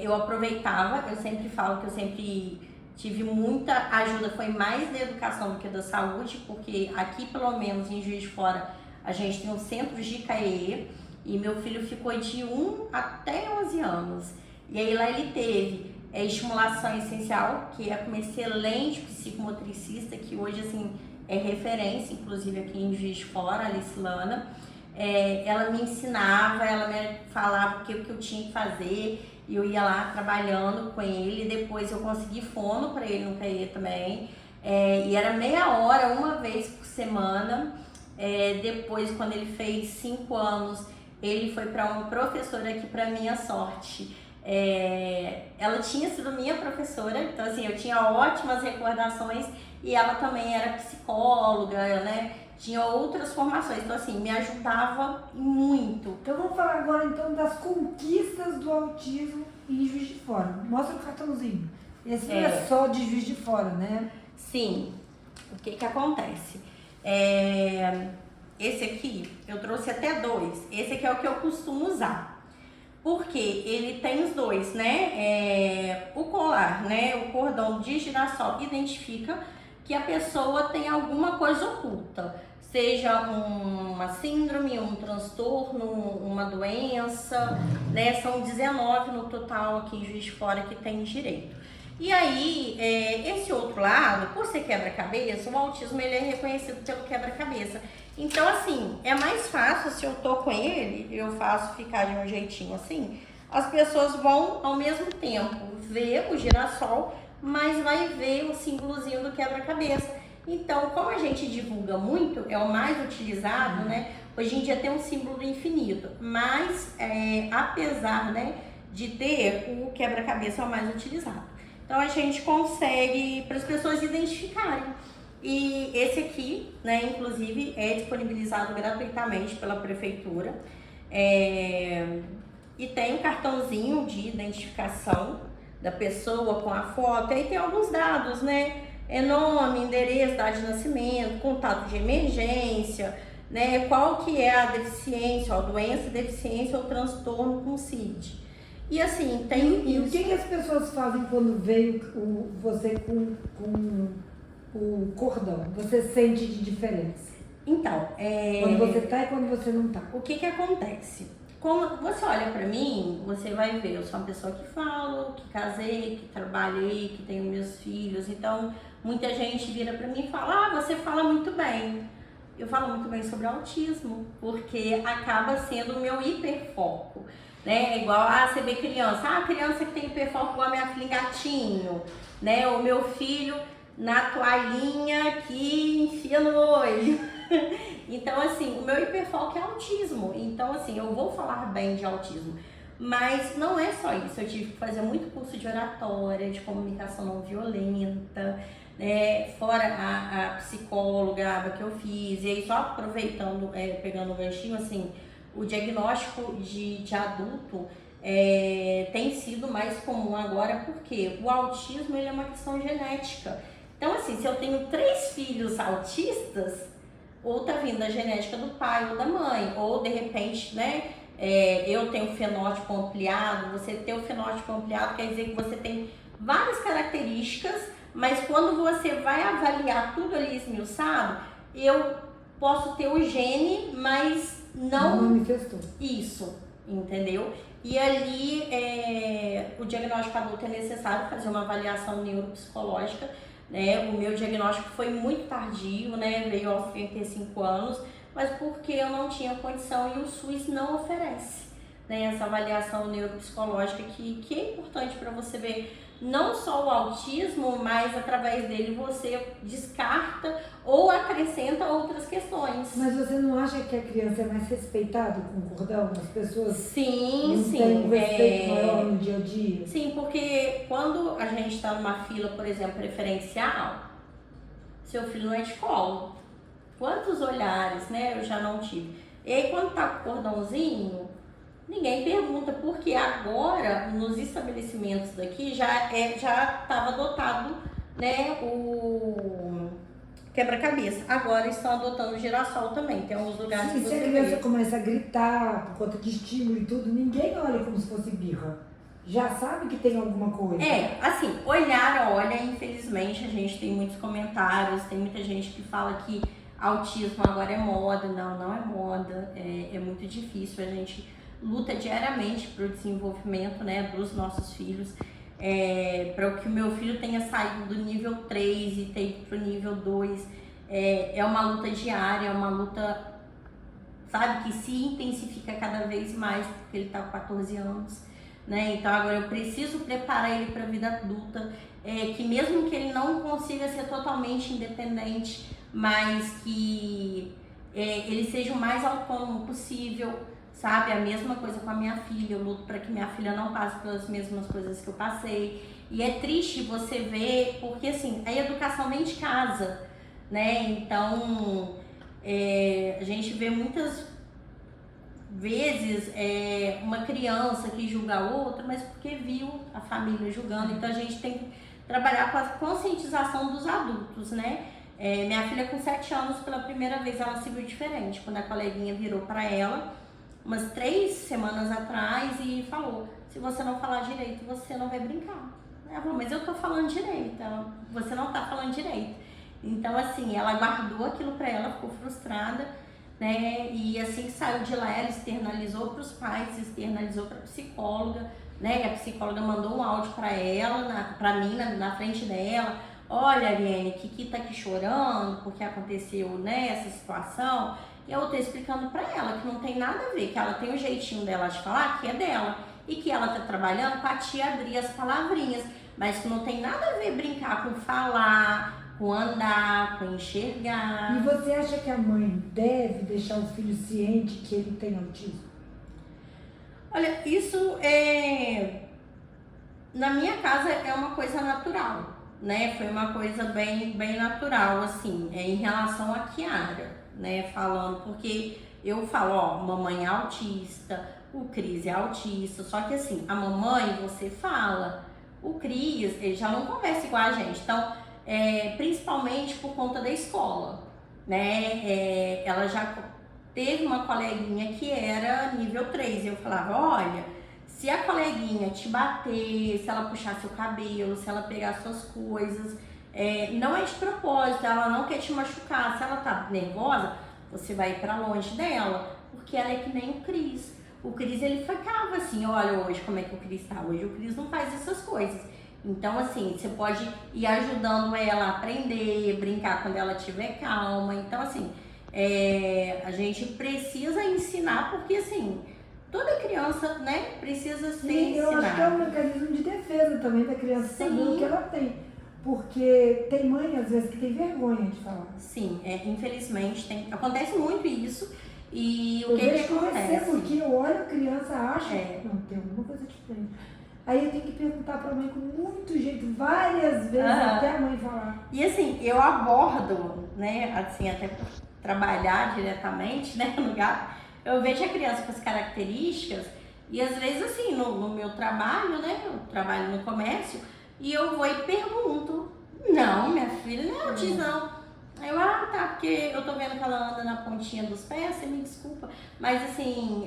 eu aproveitava, eu sempre falo que eu sempre tive muita ajuda, foi mais da educação do que da saúde, porque aqui, pelo menos em Juiz de Fora, a gente tem um centro de CAE e meu filho ficou de 1 até 11 anos. E aí lá ele teve estimulação essencial, que é com uma excelente psicomotricista, que hoje assim é referência, inclusive aqui em Juiz de Fora, a Licilana. Ela me ensinava, ela me falava o que eu tinha que fazer. E eu ia lá trabalhando com ele, depois eu consegui fono para ele no CAE também, e era meia hora, uma vez por semana. Depois, quando ele fez 5 anos, ele foi para uma professora que, para minha sorte, ela tinha sido minha professora, então assim, eu tinha ótimas recordações, e ela também era psicóloga, né? Tinha outras formações, então assim, me ajudava muito. Então vamos falar agora então das conquistas do autismo em Juiz de Fora. Mostra o cartãozinho. Esse não é só de Juiz de Fora, né? Sim. O que acontece? Esse aqui, eu trouxe até 2. Esse aqui é o que eu costumo usar. Porque ele tem os 2, né? O colar, né? O cordão de girassol identifica que a pessoa tem alguma coisa oculta. Seja uma síndrome, um transtorno, uma doença, né? São 19 no total aqui em Juiz de Fora que tem direito. E aí, esse outro lado, por ser quebra-cabeça, o autismo ele é reconhecido pelo quebra-cabeça. Então, assim, é mais fácil, se eu tô com ele, eu faço ficar de um jeitinho assim, as pessoas vão, ao mesmo tempo, ver o girassol, mas vai ver o símbolozinho do quebra-cabeça. Então, como a gente divulga muito, é o mais utilizado, né? Hoje em dia tem um símbolo do infinito, mas apesar, né, de ter, o quebra-cabeça é o mais utilizado. Então, a gente consegue, para as pessoas identificarem. E esse aqui, né, inclusive, é disponibilizado gratuitamente pela prefeitura. E tem um cartãozinho de identificação da pessoa com a foto. Aí tem alguns dados, né? Nome, endereço, data de nascimento, contato de emergência, né? Qual que é a deficiência, a doença, deficiência ou transtorno com CID. E assim, tem E isso. o que as pessoas fazem quando veio você com o cordão? Você sente de diferença? Então, Quando você tá e quando você não tá. o que que acontece? Como você olha pra mim, você vai ver, eu sou uma pessoa que falo, que casei, que trabalhei, que tenho meus filhos, então muita gente vira pra mim e fala, ah, você fala muito bem. Eu falo muito bem sobre autismo, porque acaba sendo o meu hiperfoco, né? É igual, você vê criança, a criança que tem hiperfoco igual a minha filha em gatinho, né? O meu filho na toalhinha que enfia no olho. Então, assim, o meu hiperfoco é autismo. Então, assim, eu vou falar bem de autismo. Mas não é só isso. Eu tive que fazer muito curso de oratória, de comunicação não violenta, né? Fora a psicóloga que eu fiz. E aí, só aproveitando, pegando o ganchinho, assim, o diagnóstico de adulto tem sido mais comum agora, porque o autismo ele é uma questão genética. Então, assim, se eu tenho 3 filhos autistas, ou tá vindo da genética do pai ou da mãe, ou de repente, né, eu tenho fenótipo ampliado, você ter o fenótipo ampliado quer dizer que você tem várias características, mas quando você vai avaliar tudo ali esmiuçado, eu posso ter o gene, mas não manifestou. Isso, entendeu? E ali, o diagnóstico adulto é necessário fazer uma avaliação neuropsicológica, né? O meu diagnóstico foi muito tardio, né? Veio aos 35 anos, mas porque eu não tinha condição e o SUS não oferece, né? Essa avaliação neuropsicológica que é importante para você ver não só o autismo, mas através dele você descarta ou acrescenta outras questões. Mas você não acha que a criança é mais respeitada com o cordão? As pessoas sim, não têm um respeito maior no dia a dia? Sim, porque quando a gente está numa fila, por exemplo, preferencial, seu filho não é de colo. Quantos olhares, né, eu já não tive. E aí quando tá com o cordãozinho, ninguém pergunta, porque agora nos estabelecimentos daqui já estava adotado, né, o quebra-cabeça. Agora estão adotando o girassol também, tem alguns lugares que Se você a criança vê. começa a gritar por conta de estímulo e tudo, ninguém olha como se fosse birra. Já sabe que tem alguma coisa. Assim, olha, infelizmente a gente tem muitos comentários, tem muita gente que fala que autismo agora é moda. Não é moda, é muito difícil, a gente luta diariamente para o desenvolvimento, né, dos nossos filhos, para que o meu filho tenha saído do nível 3 e ter ido para o nível 2, é uma luta diária, é uma luta, sabe, que se intensifica cada vez mais, porque ele está com 14 anos, né, então agora eu preciso preparar ele para a vida adulta, que mesmo que ele não consiga ser totalmente independente, mas que ele seja o mais autônomo possível, sabe? A mesma coisa com a minha filha, eu luto para que minha filha não passe pelas mesmas coisas que eu passei. E é triste você ver, porque assim, a educação vem de casa, né? Então, a gente vê muitas vezes uma criança que julga a outra, mas porque viu a família julgando. Então a gente tem que trabalhar com a conscientização dos adultos, né? Minha filha com 7 anos, pela primeira vez, ela se viu diferente, quando a coleguinha virou para ela umas 3 semanas atrás e falou: se você não falar direito, você não vai brincar. Ela falou: mas eu tô falando direito. Você não tá falando direito. Então, assim, ela guardou aquilo pra ela, ficou frustrada, né? E assim que saiu de lá, ela externalizou pros pais, externalizou pra psicóloga, né? E a psicóloga mandou um áudio pra ela, pra mim, na frente dela: olha, Ariane, Kiki tá aqui chorando porque aconteceu, né, essa situação. E eu tô explicando pra ela que não tem nada a ver, que ela tem o jeitinho dela de falar, que é dela, e que ela tá trabalhando com a tia abrir as palavrinhas, mas que não tem nada a ver brincar com falar, com andar, com enxergar. E você acha que a mãe deve deixar o filho ciente que ele tem autismo? Olha, isso na minha casa é uma coisa natural, né? Foi uma coisa bem natural, assim, em relação a Kiara, né? Falando, porque eu falo, ó, mamãe é autista, o Cris é autista, só que assim, a mamãe você fala, o Cris, ele já não conversa igual a gente, então, principalmente por conta da escola, né? Ela já teve uma coleguinha que era nível 3. Eu falava, olha, se a coleguinha te bater, se ela puxar seu cabelo, se ela pegar suas coisas, não é de propósito, ela não quer te machucar. Se ela tá nervosa, você vai pra longe dela, porque ela é que nem o Cris. O Cris, ele ficava assim, olha hoje como é que o Cris tá. Hoje o Cris não faz essas coisas. Então, assim, você pode ir ajudando ela a aprender, brincar quando ela estiver calma. Então, assim, a gente precisa ensinar, porque, assim, toda criança, né, precisa ser ensinada. Eu acho que é um mecanismo de defesa também da criança, saber o que ela tem. Porque tem mãe, às vezes, que tem vergonha de falar. Sim, infelizmente, acontece muito isso. E o eu que acontece? Eu recebo que eu olho a criança, acho, não, tem alguma coisa diferente. Aí eu tenho que perguntar pra mãe com muito jeito, várias vezes, até a mãe falar. E assim, eu abordo, né, assim, até por trabalhar diretamente, né, no lugar, eu vejo a criança com as características e às vezes assim, no meu trabalho, né, eu trabalho no comércio e eu vou e pergunto, não, minha filha não é autista não. Aí eu, tá, porque eu tô vendo que ela anda na pontinha dos pés, você me desculpa, mas assim,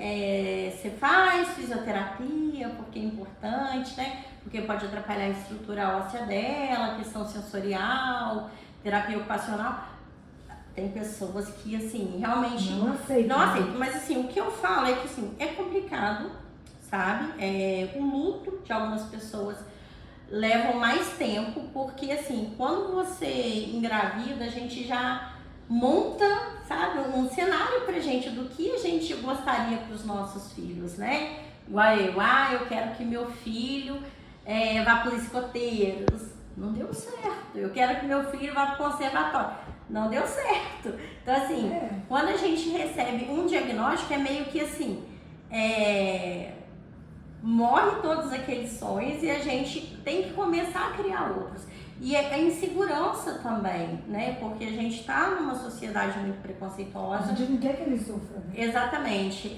você faz fisioterapia, porque é importante, né? Porque pode atrapalhar a estrutura óssea dela, questão sensorial, terapia ocupacional. Tem pessoas que, assim, realmente não aceitam, mas assim, o que eu falo é que, assim, é complicado, sabe? O luto de algumas pessoas levam mais tempo, porque assim, quando você engravida, a gente já monta, sabe, um cenário pra gente do que a gente gostaria para os nossos filhos, né? Igual eu quero que meu filho vá para os escoteiros. Não deu certo. Eu quero que meu filho vá para o conservatório. Não deu certo. Então assim, quando a gente recebe um diagnóstico, é meio que assim, morre todos aqueles sonhos e a gente tem que começar a criar outros. E a insegurança também, né? Porque a gente está numa sociedade muito preconceituosa. A gente não quer que ele sofra, né? Exatamente.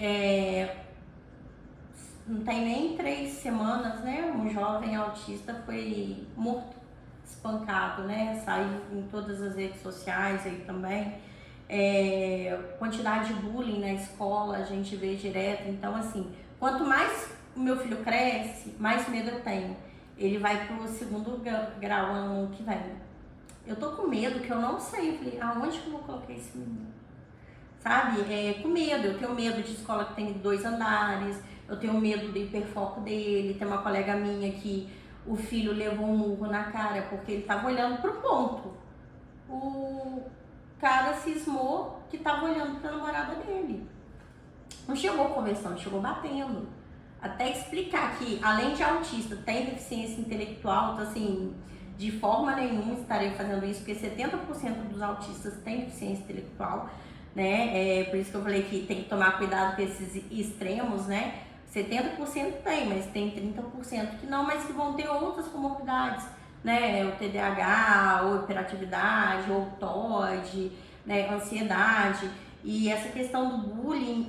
Não tem nem 3 semanas, né? Um jovem autista foi morto, espancado, né? Saiu em todas as redes sociais aí também. Quantidade de bullying na escola, a gente vê direto. Então, assim, quanto mais o meu filho cresce, mais medo eu tenho. Ele vai pro 2º grau ano que vem. Eu tô com medo, que eu não sei. Eu falei, aonde que eu vou colocar esse menino? Sabe? Com medo. Eu tenho medo de escola que tem 2 andares. Eu tenho medo do hiperfoco dele. Tem uma colega minha que o filho levou um murro na cara porque ele tava olhando pro ponto. O cara cismou que tava olhando pra namorada dele. Não chegou conversando, chegou batendo. Até explicar que, além de autista, tem deficiência intelectual, então assim, de forma nenhuma estarei fazendo isso, porque 70% dos autistas têm deficiência intelectual, né? Por isso que eu falei que tem que tomar cuidado com esses extremos, né? 70% tem, mas tem 30% que não, mas que vão ter outras comorbidades, né? O TDAH, ou hiperatividade, ou TOD, né? Ansiedade. E essa questão do bullying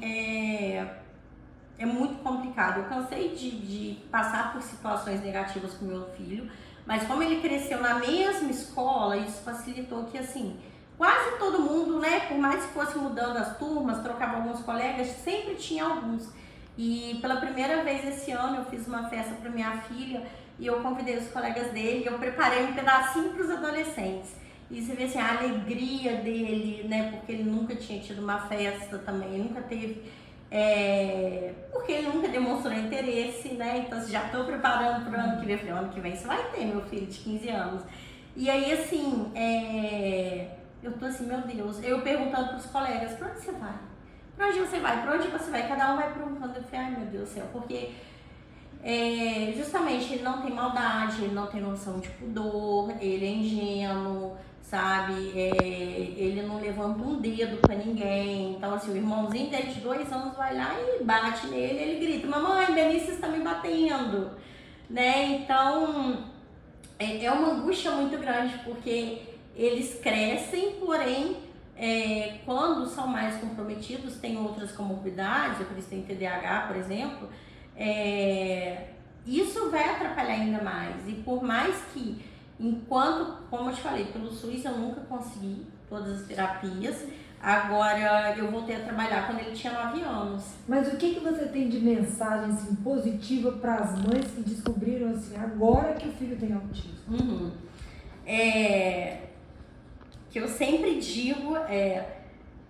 é muito complicado. Eu cansei de passar por situações negativas com meu filho, mas como ele cresceu na mesma escola, isso facilitou que, assim, quase todo mundo, né, por mais que fosse mudando as turmas, trocava alguns colegas, sempre tinha alguns. E pela primeira vez esse ano eu fiz uma festa para minha filha e eu convidei os colegas dele e eu preparei um pedacinho para os adolescentes. E você vê assim, a alegria dele, né, porque ele nunca tinha tido uma festa também, ele nunca teve... porque ele nunca demonstrou interesse, né? Então já estou preparando para o ano que vem. Eu falei, ano que vem você vai ter meu filho de 15 anos. E aí assim, eu tô assim, meu Deus, eu perguntando para os colegas, para onde você vai? Para onde você vai? Para onde você vai? Cada um vai para um canto. Eu falei, ai meu Deus do céu, porque justamente ele não tem maldade, ele não tem noção de pudor, ele é ingênuo, sabe? Ele não levanta um dedo pra ninguém. Então, assim, o irmãozinho dele de 2 anos vai lá e bate nele, ele grita, mamãe, Benício está me batendo, né? Então, é uma angústia muito grande, porque eles crescem, porém, quando são mais comprometidos, tem outras comorbidades, eles têm TDAH, por exemplo, isso vai atrapalhar ainda mais. E por mais que, enquanto, como eu te falei, pelo SUS eu nunca consegui todas as terapias, Agora, eu voltei a trabalhar quando ele tinha 9 anos. Mas o que você tem de mensagem assim, positiva para as mães que descobriram assim, agora que o filho tem autismo? Uhum. Que eu sempre digo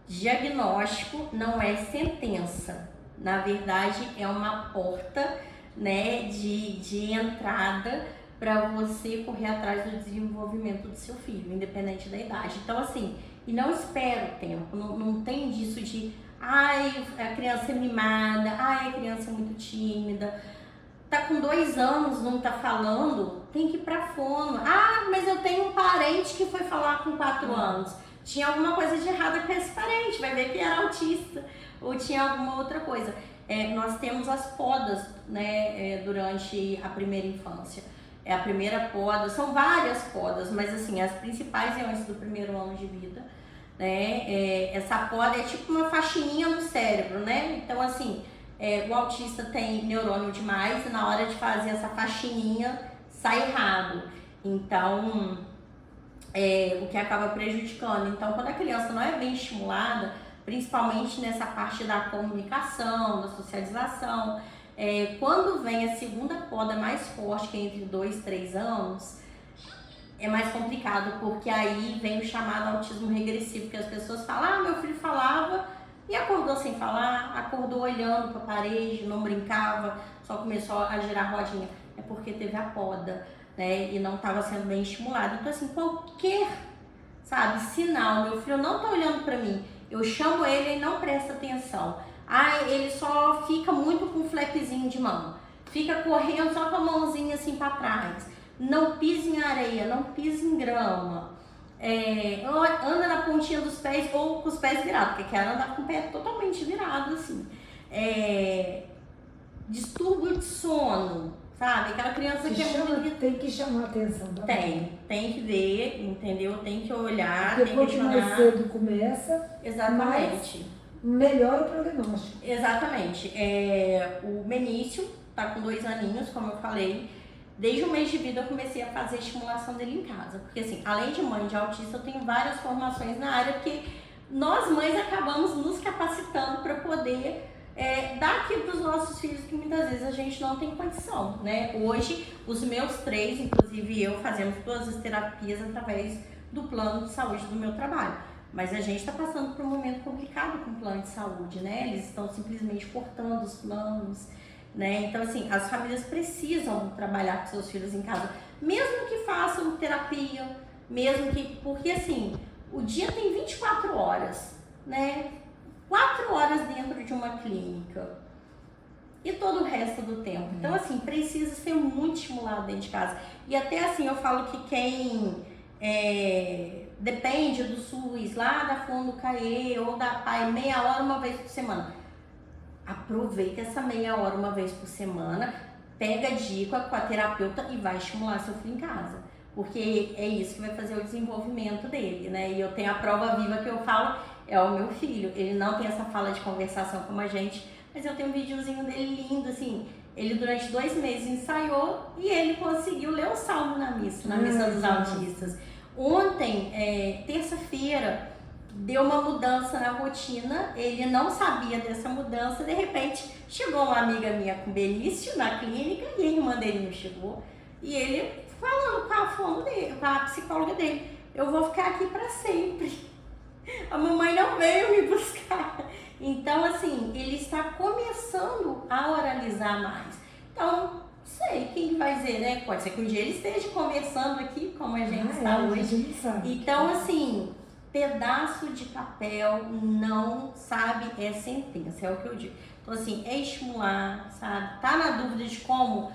diagnóstico não é sentença. Na verdade, é uma porta, né, de entrada para você correr atrás do desenvolvimento do seu filho, independente da idade. Então, assim, e não espera o tempo, não tem disso de ai, a criança é mimada, ai, a criança é muito tímida, tá com 2 anos, não tá falando, tem que ir pra fono. Ah, mas eu tenho um parente que foi falar com 4 anos. Tinha alguma coisa de errada com esse parente, vai ver que era autista ou tinha alguma outra coisa. Nós temos as podas, né, durante a primeira infância. A primeira poda, são várias podas, mas assim, as principais é antes do primeiro ano de vida, né? Essa poda é tipo uma faxininha no cérebro, né? Então assim, o autista tem neurônio demais e na hora de fazer essa faxininha sai errado. Então, o que acaba prejudicando. Então, quando a criança não é bem estimulada, principalmente nessa parte da comunicação, da socialização, quando vem a segunda poda mais forte, que é entre 2 e 3 anos, é mais complicado, porque aí vem o chamado autismo regressivo, que as pessoas falam, meu filho falava e acordou sem falar, acordou olhando para a parede, não brincava, só começou a girar rodinha. É porque teve a poda, né, e não estava sendo bem estimulado. Então, assim, qualquer, sinal, meu filho não está olhando para mim, eu chamo ele e não presta atenção. Ele só fica muito com um flapzinho de mão, fica correndo só com a mãozinha assim para trás, não pisa em areia, não pisa em grama, anda na pontinha dos pés ou com os pés virados, porque quer andar com o pé totalmente virado assim, distúrbio de sono, sabe? Aquela criança que tem que chamar a atenção da mãe. Tem que ver, entendeu? Tem que olhar, porque tem que questionar. Quanto mais cedo começa, exatamente, melhor o prognóstico. Exatamente. O Benício tá com 2 aninhos, como eu falei. Desde o mês de vida eu comecei a fazer estimulação dele em casa. Porque assim, além de mãe de autista, eu tenho várias formações na área, porque nós mães acabamos nos capacitando para poder dar aquilo para os nossos filhos que muitas vezes a gente não tem condição, né? Hoje, os meus 3, inclusive eu, fazemos todas as terapias através do plano de saúde do meu trabalho. Mas a gente está passando por um momento complicado com o plano de saúde, né? Eles estão simplesmente cortando os planos, né? Então, assim, as famílias precisam trabalhar com seus filhos em casa, mesmo que façam terapia, porque assim, o dia tem 24 horas, né? 4 horas dentro de uma clínica e todo o resto do tempo. Então, assim, precisa ser muito estimulado dentro de casa. E até assim, eu falo que quem depende do SUS, lá da Fundo CAE ou da PAI, meia hora uma vez por semana. Aproveita essa meia hora uma vez por semana, pega dica com a terapeuta e vai estimular seu filho em casa. Porque é isso que vai fazer o desenvolvimento dele, né? E eu tenho a prova viva que eu falo, é o meu filho. Ele não tem essa fala de conversação como a gente, mas eu tenho um videozinho dele lindo, assim. Ele durante 2 meses ensaiou e ele conseguiu ler o salmo na missa dos autistas. Ontem, terça-feira, deu uma mudança na rotina, ele não sabia dessa mudança, de repente chegou uma amiga minha com Benício na clínica e a irmã dele não chegou. E ele falando com a fono dele, com a psicóloga dele, eu vou ficar aqui para sempre. A mamãe não veio me buscar. Então, assim, ele está começando a oralizar mais. Então, sei quem vai dizer, né? Pode ser que um dia ele esteja conversando aqui, como a gente está hoje. A gente sabe. Então, assim, pedaço de papel não sabe é sentença, é o que eu digo. Então, assim, é estimular, sabe? Tá na dúvida de como?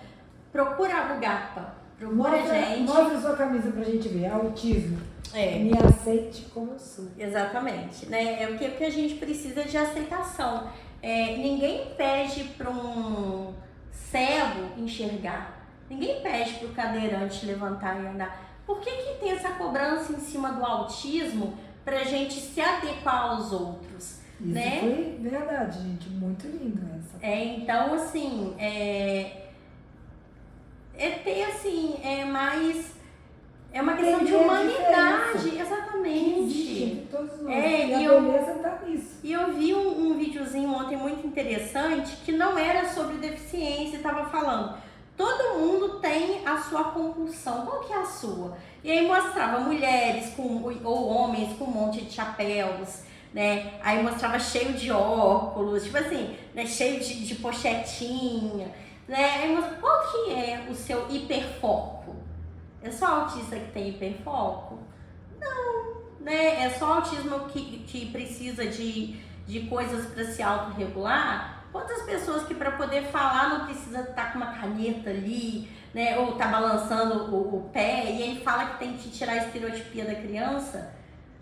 Procura o GAPA, procura a gente. Mostra a sua camisa pra gente ver, autismo. Me aceite como eu sou. Exatamente, né? O que a gente precisa de aceitação. Ninguém pede para um cego enxergar, ninguém pede para o cadeirante levantar e andar. Por que tem essa cobrança em cima do autismo pra gente se adequar aos outros? Isso, né? Foi verdade, gente, muito lindo essa. Então, assim, ter assim, mais... É uma questão de humanidade, exatamente. Exatamente. Existe entre todos nós. E a beleza tá nisso. E eu vi um videozinho ontem muito interessante que não era sobre deficiência, estava falando. Todo mundo tem a sua compulsão. Qual que é a sua? E aí mostrava mulheres ou homens com um monte de chapéus, né? Aí mostrava cheio de óculos, tipo assim, né? Cheio de pochetinha, né? Aí mostrava, qual que é o seu hiperfoco? É só autista que tem hiperfoco? Não, né? É só autismo que precisa de coisas para se autorregular? Quantas pessoas que para poder falar não precisa estar com uma caneta ali, né? Ou tá balançando o pé e ele fala que tem que tirar a estereotipia da criança?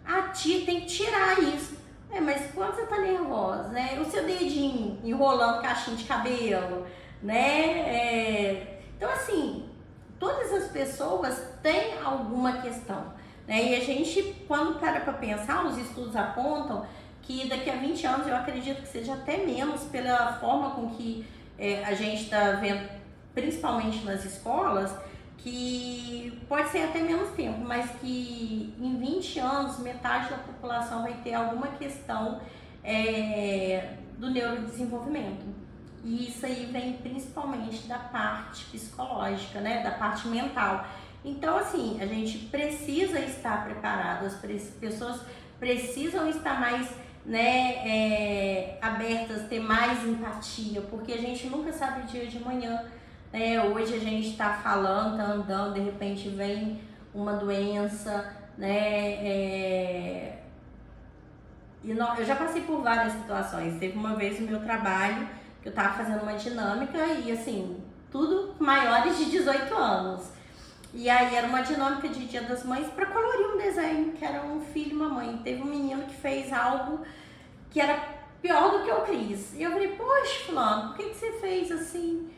A tia tem que tirar isso. Mas quando você tá nervosa, né? O seu dedinho enrolando caixinha de cabelo, né? Então assim, todas as pessoas têm alguma questão, né? E a gente, quando para pensar, os estudos apontam que daqui a 20 anos, eu acredito que seja até menos, pela forma com que a gente está vendo, principalmente nas escolas, que pode ser até menos tempo, mas que em 20 anos, metade da população vai ter alguma questão do neurodesenvolvimento. E isso aí vem principalmente da parte psicológica, né? Da parte mental. Então, assim, a gente precisa estar preparado, as pessoas precisam estar mais, né, abertas, ter mais empatia, porque a gente nunca sabe o dia de amanhã, né? Hoje a gente está falando, tá andando, de repente vem uma doença, né? Eu já passei por várias situações. Teve uma vez no meu trabalho que eu estava fazendo uma dinâmica e assim, tudo maiores de 18 anos. E aí era uma dinâmica de Dia das Mães para colorir um desenho, que era um filho e uma mãe. Teve um menino que fez algo que era pior do que o Cris. E eu falei, poxa, fulano, por que você fez assim,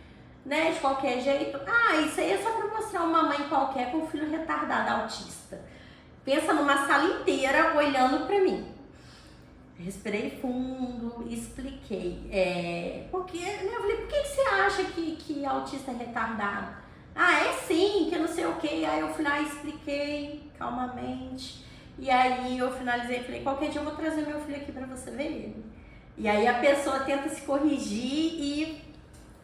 né, de qualquer jeito? Isso aí é só para mostrar uma mãe qualquer com um filho retardado, autista. Pensa numa sala inteira olhando para mim. Respirei fundo e expliquei. Porque, né, eu falei, por que você acha que autista é retardado? É sim, que não sei o que. Aí eu fui lá e expliquei calmamente. E aí eu finalizei e falei, qualquer dia eu vou trazer meu filho aqui pra você ver ele. E aí a pessoa tenta se corrigir e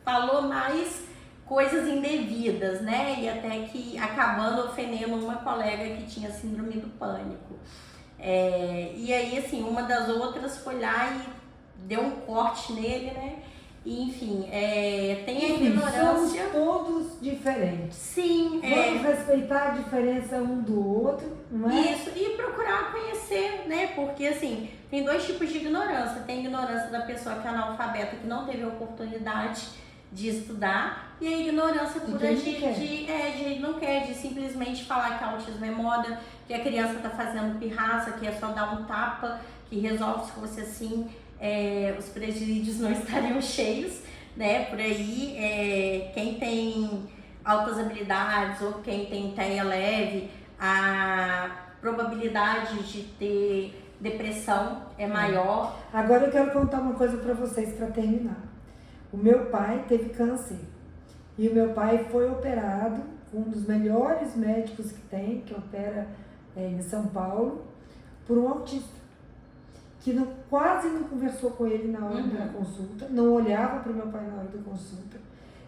falou mais coisas indevidas, né? E até que acabando ofendendo uma colega que tinha síndrome do pânico. E aí, assim, uma das outras foi lá e deu um corte nele, né? E, enfim, tem a ignorância. Somos todos diferentes. Sim. Vamos respeitar a diferença um do outro, não é? Isso, e procurar conhecer, né? Porque, assim, tem dois tipos de ignorância. Tem a ignorância da pessoa que é analfabeta, que não teve a oportunidade de estudar, e a ignorância pura de não quer, de simplesmente falar que autismo é moda, que a criança tá fazendo pirraça, que é só dar um tapa, que resolve. Se fosse assim, os presídios não estariam cheios, né? Por aí, quem tem altas habilidades ou quem tem TEA leve, a probabilidade de ter depressão é maior. Agora eu quero contar uma coisa para vocês para terminar. O meu pai teve câncer e o meu pai foi operado com um dos melhores médicos que tem, que opera em São Paulo, por um autista, que quase não conversou com ele na hora da consulta, não olhava para o meu pai na hora da consulta,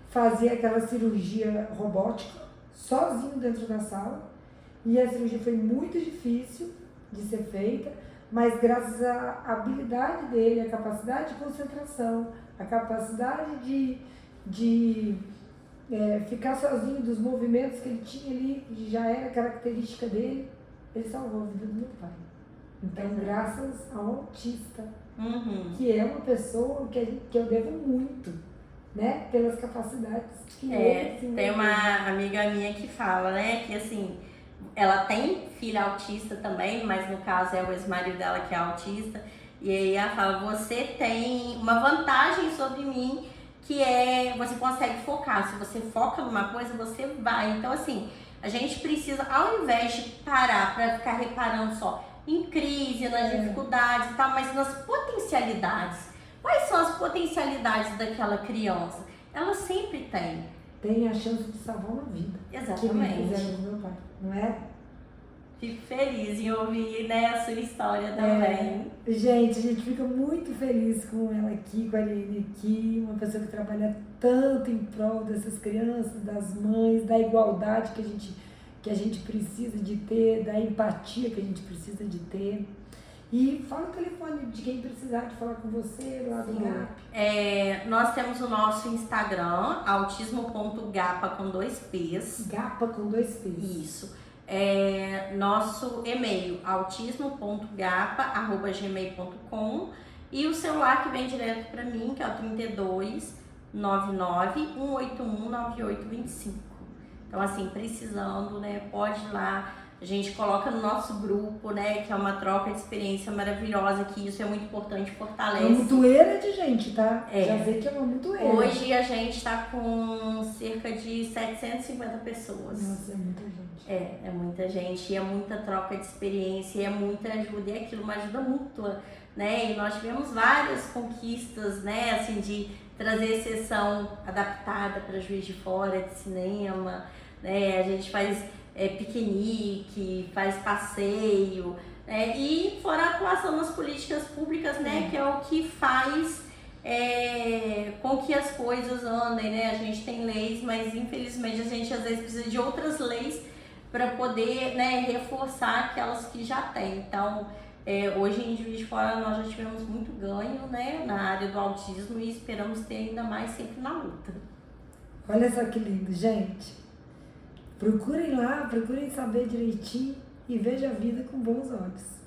fazia aquela cirurgia robótica, sozinho dentro da sala, e a cirurgia foi muito difícil de ser feita, mas graças à habilidade dele, à capacidade de concentração, a capacidade de ficar sozinho, dos movimentos que ele tinha ali, que já era característica dele, ele salvou a vida do meu pai. Então, graças ao autista, que é uma pessoa que eu devo muito, né, pelas capacidades que ele tem uma amiga minha que fala, né, que assim, ela tem filha autista também, mas no caso é o ex-marido dela que é autista. E aí ela fala, você tem uma vantagem sobre mim, que você consegue focar. Se você foca numa coisa, você vai. Então, assim, a gente precisa, ao invés de parar para ficar reparando só em crise, nas dificuldades e tal, mas nas potencialidades. Quais são as potencialidades daquela criança? Ela sempre tem. Tem a chance de salvar uma vida. Exatamente. Que me fizeram com meu pai, não é? Fico feliz em ouvir, né, a sua história também. Gente, a gente fica muito feliz com ela aqui, com a Ariane aqui, uma pessoa que trabalha tanto em prol dessas crianças, das mães, da igualdade que a gente precisa de ter, da empatia que a gente precisa de ter. E fala o telefone de quem precisar de falar com você lá do GAP. Nós temos o nosso Instagram, autismo.gapa com 2 P's. Gapa com 2 P's. Isso. Nosso e-mail, autismo.gapa@gmail.com, e o celular que vem direto para mim, que é o 32 99 181 9825. Então, assim, precisando, né, pode ir lá. A gente coloca no nosso grupo, né, que é uma troca de experiência maravilhosa, que isso é muito importante, fortalece. É uma mutueira de gente, tá? Já sei que é uma mutueira. Hoje a gente está com cerca de 750 pessoas. Nossa, é muita gente. É muita gente, e é muita troca de experiência, e é muita ajuda, e é aquilo, uma ajuda mútua, né? E nós tivemos várias conquistas, né, assim, de trazer sessão adaptada para Juiz de Fora, de cinema, né? A gente faz piquenique, faz passeio, e fora a atuação nas políticas públicas, né, que é o que faz com que as coisas andem, né? A gente tem leis, mas infelizmente a gente às vezes precisa de outras leis para poder, né, reforçar aquelas que já tem. Então, hoje em Juiz de Fora nós já tivemos muito ganho, né, na área do autismo, e esperamos ter ainda mais sempre na luta. Olha só que lindo, gente. Procurem lá, procurem saber direitinho e vejam a vida com bons olhos.